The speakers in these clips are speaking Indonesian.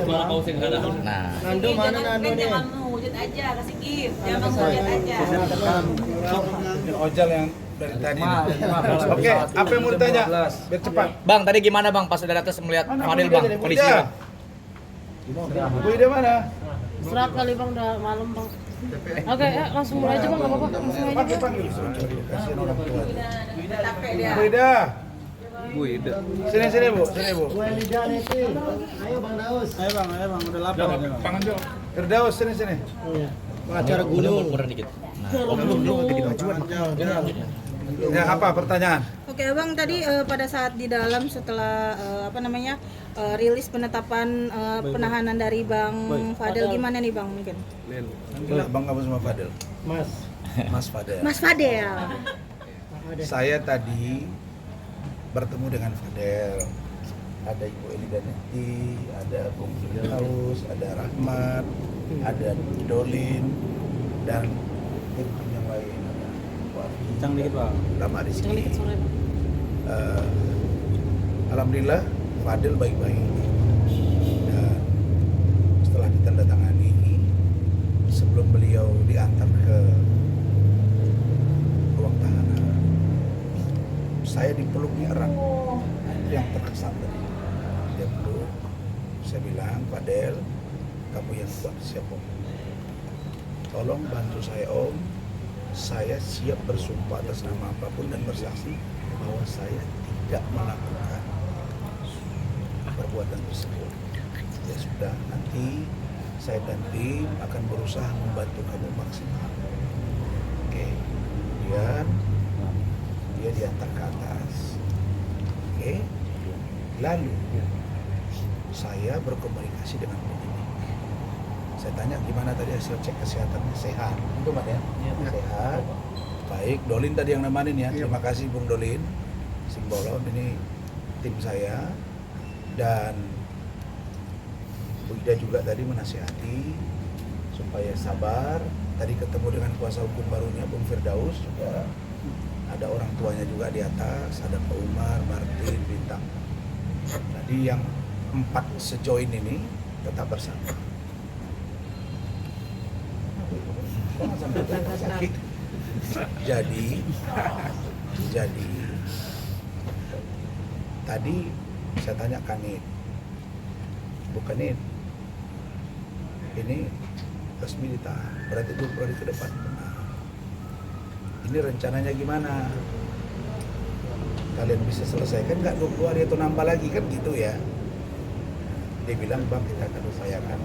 Nah, Nando mana Nando nih? Jangan wujud aja, kasih gift. Jangan wujud aja. Ojal yang dari tadi. Oke, apa yang mau ditanya? Biar cepat. Bang, tadi gimana Bang pas udah atas melihat Fadil Bang, kondisi Bang? Bu Ida mana? Istirahat kali Bang, udah malam Bang. Oke, langsung mulai aja Bang, nggak apa-apa. Langsung aja Bang. Panggil. Kasihan orang tua. Udah capek dia. Bu Ida. Sini Bu, sini Bu. Gue lidah nih sih. Ayo Bang Daus. Ayo bang, udah lapar. Pangan dulu. Firdaus sini. Oh iya. Acara gunung. Murah dikit. Ya apa pertanyaan? Oke Abang, tadi pada saat di dalam setelah rilis penetapan penahanan dari Bang Fadel, gimana nih Bang mungkin? Bang Abu sama Fadel. Mas Fadel. Mas Fadel. Saya tadi bertemu dengan Fadel. Ada Ibu Elida Neti, ada Bung Firdaus, ada Rahmat, ada Dolin, dan tim yang lain. Kencang dikit Bang. Lama di Jangan sini. dikit sore Bang. Alhamdulillah Fadel baik-baik. Dan setelah ditandatangani, sebelum beliau diantar ke ruang tahanan, saya dipeluknya erat. Yang terkesan tadi, dia peluk. Saya bilang, Fadel, kamu yang kuat, siap Om. Tolong bantu saya Om. Saya siap bersumpah atas nama apapun dan bersaksi bahwa saya tidak melakukan perbuatan tersebut. Ya sudah, nanti saya dan tim akan berusaha membantu kamu maksimal. Oke, kemudian dia diantar ke atas. Oke, lalu saya berkomunikasi dengan penyidik. Saya tanya gimana tadi hasil cek kesehatannya, sehat, itu Pak ya? Sehat. Baik, Dolin tadi yang nemanin ya. Terima kasih Bung Dolin. Simbolon ini tim saya dan Bu Ida juga tadi menasihati supaya sabar. Tadi ketemu dengan kuasa hukum barunya Bung Firdaus juga. Ada orang tuanya juga di atas, ada Pak Umar, Martin, Bintang. Tadi yang 4 sejoin ini tetap bersama. Sakit. Jadi tadi saya tanya Kanit, bukan ini resmi ditahan, berarti 20 hari ke depan. Nah, ini rencananya gimana? Kalian bisa selesaikan nggak 20 hari atau nambah lagi kan gitu ya? Dia bilang Bang, kita akan upayakan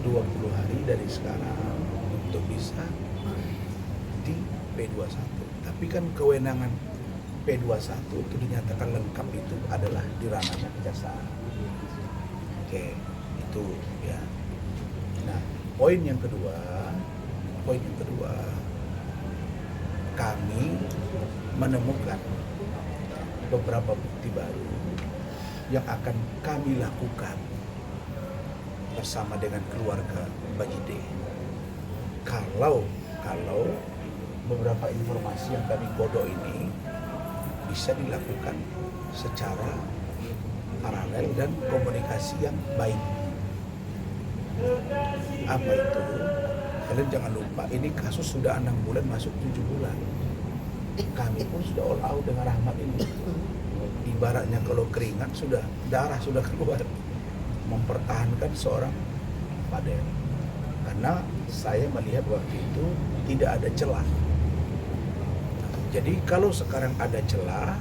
20 hari dari sekarang untuk bisa di P21. Tapi kan kewenangan P21 itu dinyatakan lengkap itu adalah di ranahnya kejaksaan. Oke, itu ya. Nah, poin yang kedua, kami menemukan beberapa bukti baru yang akan kami lakukan bersama dengan keluarga Bajide. Kalau beberapa informasi yang kami godok ini bisa dilakukan secara paralel dan komunikasi yang baik. Apa itu? Kalian jangan lupa, ini kasus sudah 6 bulan masuk 7 bulan. Kami pun sudah all out dengan Rahmat ini. Ibaratnya kalau keringat sudah, darah sudah keluar. Mempertahankan seorang Fadel. Karena saya melihat waktu itu tidak ada celah. Jadi kalau sekarang ada celah,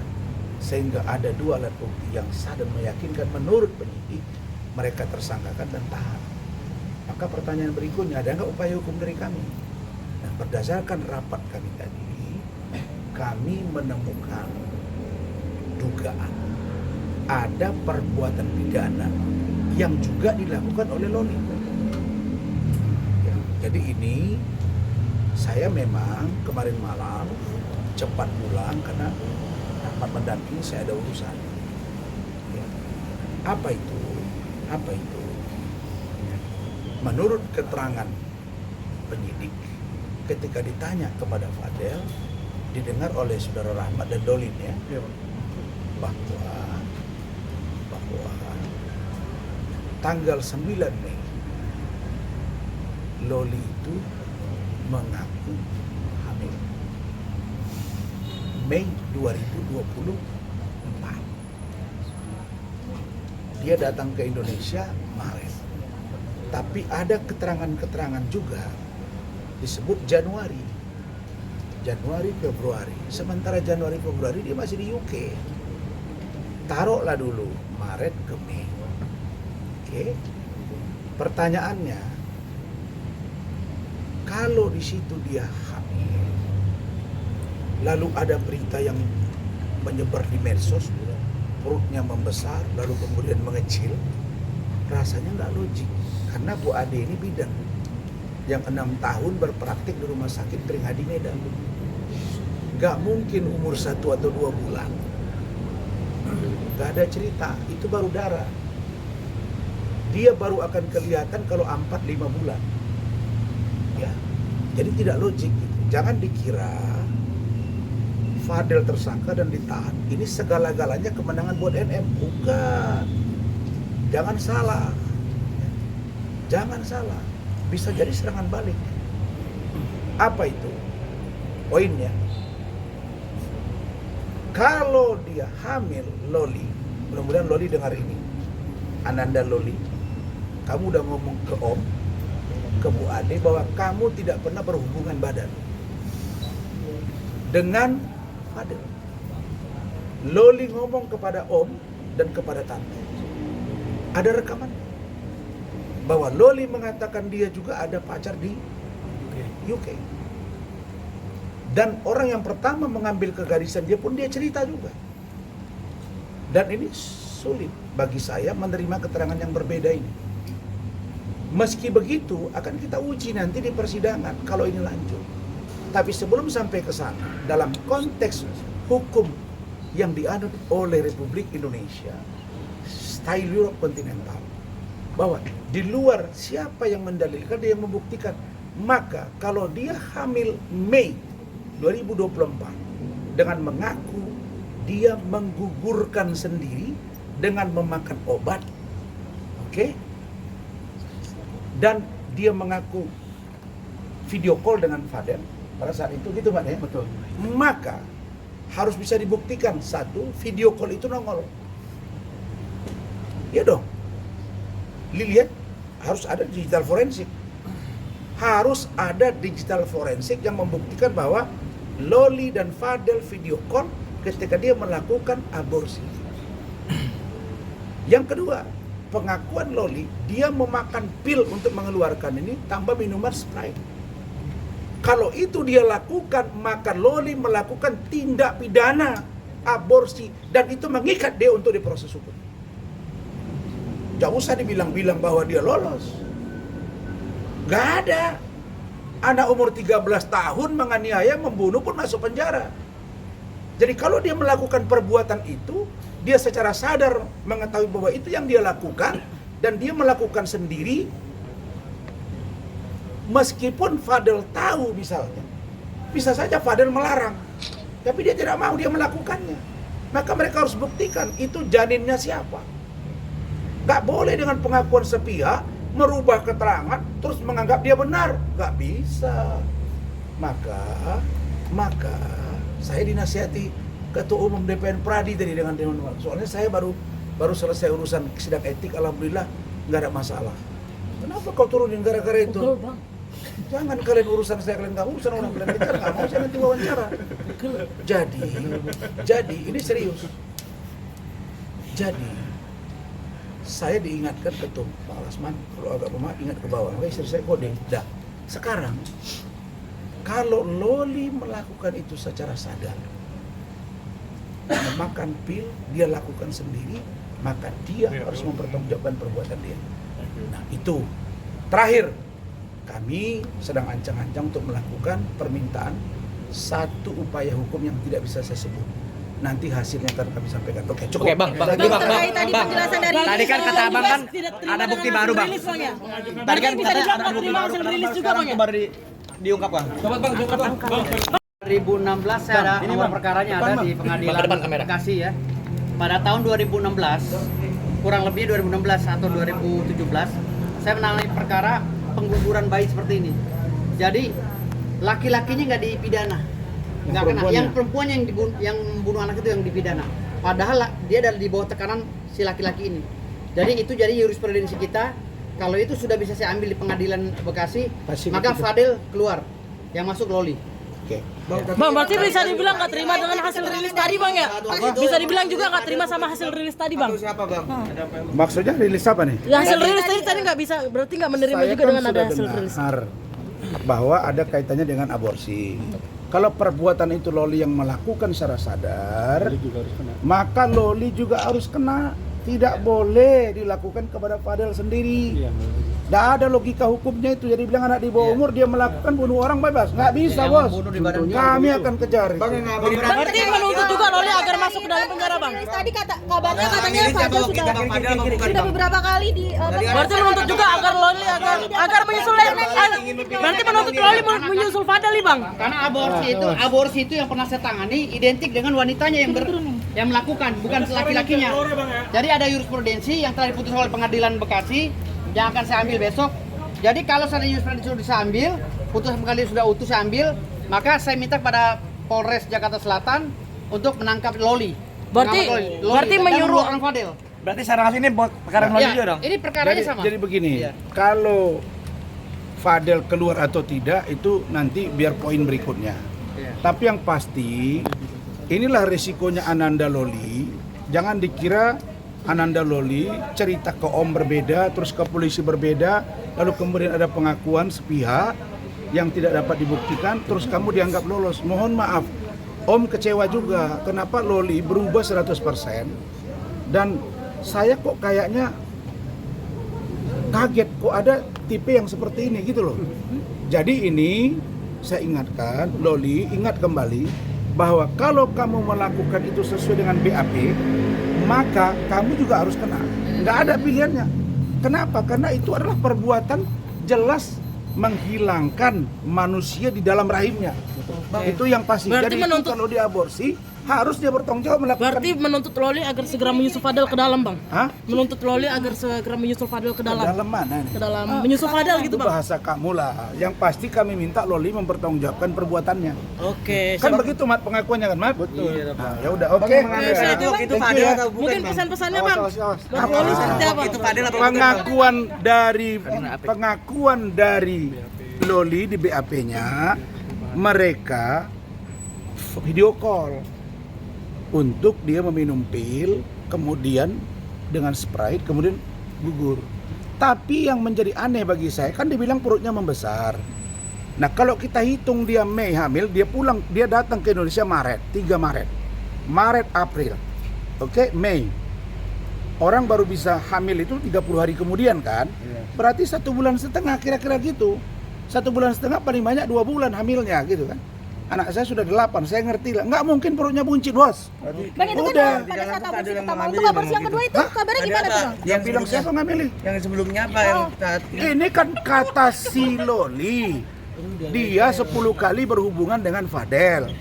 sehingga ada 2 alat bukti yang sah dan meyakinkan menurut penyidik, mereka tersangkakan dan tahan. Maka pertanyaan berikutnya, ada nggak upaya hukum dari kami? Nah, berdasarkan rapat kami tadi, kami menemukan dugaan ada perbuatan pidana yang juga dilakukan oleh Loli. Ya, jadi ini saya memang kemarin malam cepat pulang karena rapat mendampingi, saya ada urusan. Ya. Apa itu? Menurut keterangan penyidik, ketika ditanya kepada Fadel, didengar oleh saudara Rahmat dan Dolin bahwa tanggal 9 Mei, Loli itu mengaku hamil. Mei 2024. Dia datang ke Indonesia Maret. Tapi ada keterangan-keterangan juga disebut Januari, Februari. Sementara Januari, Februari dia masih di UK. Taruhlah dulu Maret ke Mei. Oke. Pertanyaannya, kalau di situ dia hamil, lalu ada berita yang menyebar di medsos, perutnya membesar, lalu kemudian mengecil, rasanya nggak logik. Karena Bu Ade ini bidan yang 6 tahun berpraktik di Rumah Sakit Tringhadi Medan. Nggak mungkin umur 1 atau 2 bulan. Nggak ada cerita, itu baru darah. Dia baru akan kelihatan kalau 4-5 bulan. Ya, jadi tidak logik. Jangan dikira Fadel tersangka dan ditahan, ini segala-galanya kemenangan buat NM. Bukan. Jangan salah. Jangan salah. Bisa jadi serangan balik. Apa itu? Poinnya. Kalau dia hamil Loli, mudah-mudahan Loli dengar ini. Ananda Loli, kamu udah ngomong ke Om, ke Bu Ade bahwa kamu tidak pernah berhubungan badan dengan Fadel. Loli ngomong kepada Om dan kepada Tante. Ada rekaman bahwa Loli mengatakan dia juga ada pacar di UK. Dan orang yang pertama mengambil kegarisan dia pun dia cerita juga. Dan ini sulit bagi saya menerima keterangan yang berbeda ini. Meski begitu akan kita uji nanti di persidangan kalau ini lanjut. Tapi sebelum sampai ke sana, dalam konteks hukum yang dianut oleh Republik Indonesia, style Europe kontinental, bahwa di luar siapa yang mendalilkan, dia yang membuktikan. Maka kalau dia hamil Mei 2024 dengan mengaku dia menggugurkan sendiri dengan memakan obat, oke? Dan dia mengaku video call dengan Fadel pada saat itu, gitu Pak ya? Betul. Maka harus bisa dibuktikan, satu, video call itu nongol. Ya dong. Lihat, harus ada digital forensik. Harus ada digital forensik yang membuktikan bahwa Loli dan Fadel video call ketika dia melakukan aborsi. Yang kedua, pengakuan Loli, dia memakan pil untuk mengeluarkan ini tambah minuman Sprite. Kalau itu dia lakukan, maka Loli melakukan tindak pidana aborsi dan itu mengikat dia untuk diproses hukum. Jangan usah dibilang-bilang bahwa dia lolos. Gak ada. Anak umur 13 tahun menganiaya, membunuh pun masuk penjara. Jadi kalau dia melakukan perbuatan itu, dia secara sadar mengetahui bahwa itu yang dia lakukan dan dia melakukan sendiri. Meskipun Fadel tahu misalnya, bisa saja Fadel melarang, tapi dia tidak mau, dia melakukannya. Maka mereka harus buktikan itu janinnya siapa. Gak boleh dengan pengakuan sepihak merubah keterangan terus menganggap dia benar, gak bisa. Maka saya dinasihati Ketua Umum DPN Pradi tadi dengan teman-teman. Soalnya saya baru selesai urusan sidang etik, alhamdulillah nggak ada masalah. Kenapa kau turunin gara-gara itu? Betul, Bang. Jangan kalian urusan saya, kalian nggak urusan orang kalian kejar, nggak mau saya nanti wawancara. Jadi ini serius. Jadi saya diingatkan Ketum Pak Lasman, kalau agak lemah ingat ke bawah, istri saya kode. Dah. Sekarang kalau Loli melakukan itu secara sadar, memakan pil, dia lakukan sendiri, maka dia harus mempertanggungjawabkan perbuatan dia. Nah itu. Terakhir, kami sedang ancang-ancang untuk melakukan permintaan satu upaya hukum yang tidak bisa saya sebut. Nanti hasilnya akan kami sampaikan. Oke, cukup. Oke, Bang. Terkait tadi penjelasan dari Tadi kan kata Abang kan Tidak terima ada bukti dengan baru, Bang. rilis, Bang, ya? Tadi kan bisa katanya dijawab ada bukti terima baru, hasil kenapa rilis juga, sekarang Bang, ya? baru diungkapkan? Coba Bang, coba Bang. 2016 saya ada ini, nomor Bang. perkaranya Depan, ada Bang. di pengadilan Bang, ke depan kamera. Bekasi ya. Pada tahun 2016 kurang lebih 2016 atau 2017 saya menangani perkara pengguguran bayi seperti ini. Jadi laki-lakinya nggak dipidana, nggak kena. Yang perempuan yang bunuh anak itu yang dipidana. Padahal dia ada di bawah tekanan si laki-laki ini. Jadi itu jadi jurisprudensi kita. Kalau itu sudah bisa saya ambil di pengadilan Bekasi, maka Fadel keluar, yang masuk Loli. Oke. Bang, berarti bisa dibilang nggak terima dengan hasil rilis tadi bang ya? Bisa dibilang juga nggak terima sama hasil rilis tadi bang? Siapa bang? Maksudnya rilis apa nih? Ya, hasil rilis tadi nggak bisa, berarti nggak menerima Saya juga kan dengan ada sudah hasil rilis. dengar bahwa ada kaitannya dengan aborsi. Kalau perbuatan itu Loli yang melakukan secara sadar, maka Loli juga harus kena. Tidak boleh dilakukan kepada Fadel sendiri. Tidak ada logika hukumnya itu. Jadi bilang anak di bawah umur dia melakukan bunuh orang bebas. Nggak bisa bos. Kami akan kejar. Berarti menuntut juga Loli agar masuk ke dalam penjara bang? Tadi kabarnya katanya Fadel sudah beberapa kali di Berarti menuntut juga agar Loli agar menyusul berarti menuntut Loli menyusul Fadel nih bang? Karena aborsi itu yang pernah saya tangani identik dengan wanitanya yang melakukan, bukan laki-lakinya. Jadi ada jurisprudensi yang telah diputus oleh pengadilan Bekasi yang akan saya ambil besok. Jadi kalau saya jurisprudensi sudah saya ambil, putusan pengadilan sudah utuh saya ambil, maka saya minta kepada Polres Jakarta Selatan untuk menangkap Loli. Berarti menyuruh orang Fadel. Berarti sekarang ini perkara Loli juga dong? Ini perkaranya sama. Jadi begini, kalau Fadel keluar atau tidak itu nanti biar poin berikutnya. Tapi yang pasti inilah resikonya Ananda Loli. Jangan dikira Ananda Loli cerita ke Om berbeda, terus ke polisi berbeda, lalu kemudian ada pengakuan sepihak yang tidak dapat dibuktikan, terus kamu dianggap lolos. Mohon maaf, Om kecewa juga. Kenapa Loli berubah 100%? Dan saya kok kayaknya kaget kok ada tipe yang seperti ini gitu loh. Jadi ini saya ingatkan, Loli ingat kembali bahwa kalau kamu melakukan itu sesuai dengan BAP, maka kamu juga harus kena. Nggak ada pilihannya. Kenapa? Karena itu adalah perbuatan jelas menghilangkan manusia di dalam rahimnya. Itu yang pasti. Berarti jadi itu kalau diaborsi harus dia bertanggung jawab melakukan. Berarti menuntut Loli agar segera menyusul Fadel ke dalam bang? Hah? Menuntut Loli agar segera menyusul Fadel ke dalam? Dalam mana nih? Ke dalam menyusul Fadel gitu Itu bang? bahasa kamu lah. Yang pasti kami minta Loli mempertanggungjawabkan perbuatannya. Oke. Kan begitu Mat pengakuannya kan Mat? Betul. Nah, ya udah oke. Itu Fadel atau bukan? Mungkin pesan-pesannya bang? Awas. Buat Loli seperti apa? Itu Fadel apa Pengakuan dari Loli di BAP-nya, mereka video call untuk dia meminum pil, kemudian dengan Sprite, kemudian gugur. Tapi yang menjadi aneh bagi saya, kan dibilang perutnya membesar. Nah kalau kita hitung dia Mei hamil, dia datang ke Indonesia Maret, 3 Maret. Maret, April, oke, Mei. Orang baru bisa hamil itu 30 hari kemudian kan? Berarti 1,5 bulan kira-kira gitu. 1,5 bulan paling banyak 2 bulan hamilnya gitu kan? Anak saya sudah 8, saya ngerti lah. Nggak mungkin perutnya buncit bos. Bang itu Udah. kan pada saat aborsi pertama untuk aborsi yang kedua itu kabarnya gimana tuh bang? Yang bilang siapa ngambilin? Yang sebelumnya apa yang Ini kan kata si Loli. Dia 10 kali berhubungan dengan Fadel.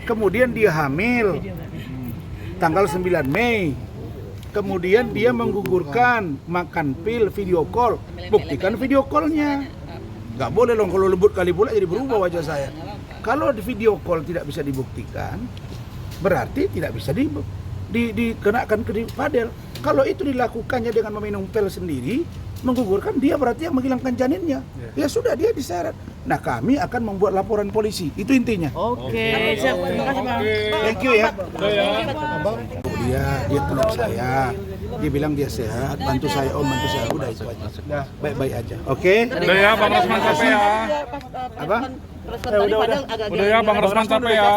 Kemudian dia hamil. Tanggal 9 Mei. Kemudian dia menggugurkan, makan pil, video call. Buktikan video callnya. Nggak boleh dong kalau lembut kali pula jadi berubah wajah saya. Kalau di video call tidak bisa dibuktikan, berarti tidak bisa dikenakan ke Fadel. Kalau itu dilakukannya dengan meminum pil sendiri, menggugurkan, dia berarti yang menghilangkan janinnya. Ya sudah, dia diseret. Nah kami akan membuat laporan polisi, itu intinya. Oke, siap. Terima kasih bang. Thank you ya. Dia peluk saya, dia bilang dia sehat, bantu saya Om, bantu saya, udah itu aja. Baik-baik aja, oke? Udah ya Bang Rosman capek ya. Apa? Udah ya Bang Rosman capek ya.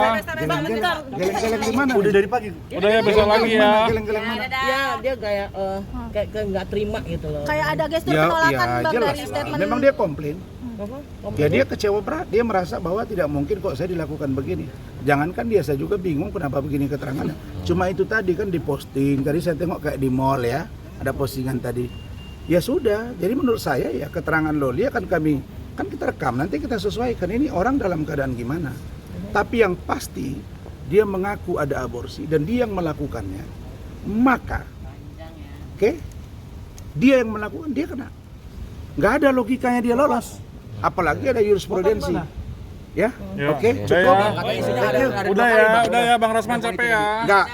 Geleng-geleng di mana? Udah dari pagi. Udah ya besok lagi ya. Geleng-geleng mana? Ya dia kayak nggak terima gitu loh. Kayak ada gestur penolakan bang jelas dari lah. statement. Memang dia komplain. Ya dia kecewa berat, dia merasa bahwa tidak mungkin kok saya dilakukan begini. Jangankan dia, saya juga bingung kenapa begini keterangannya. Cuma itu tadi kan diposting, tadi saya tengok kayak di mall ya, ada postingan tadi. Ya sudah, jadi menurut saya ya keterangan Loli akan kami, kan kita rekam, nanti kita sesuaikan ini orang dalam keadaan gimana. Tapi yang pasti dia mengaku ada aborsi dan dia yang melakukannya. Maka Oke? Dia yang melakukan, dia kena. Nggak ada logikanya dia lolos. Apalagi ada jurisprudensi. Ya, Ya. oke, Udah cukup. ya. Katanya isunya ada Udah ya Bang Rasman capek ya. Enggak,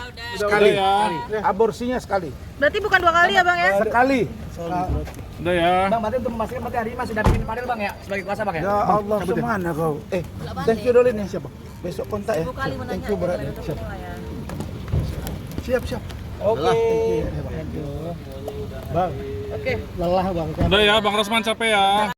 sekali. Udah Aborsinya sekali. Berarti bukan 2 kali ya Bang ya? Sekali. Udah ya. Bang, berarti untuk memastikan berarti hari ini masih dampingin Fadil Bang ya sebagai kuasa Bang ya? Ya Allah, kemana kau? Thank you dulu nih siapa? Besok kontak ya. Thank you berat. Siap. Oke. Bang. Udah ya Bang Rasman capek ya.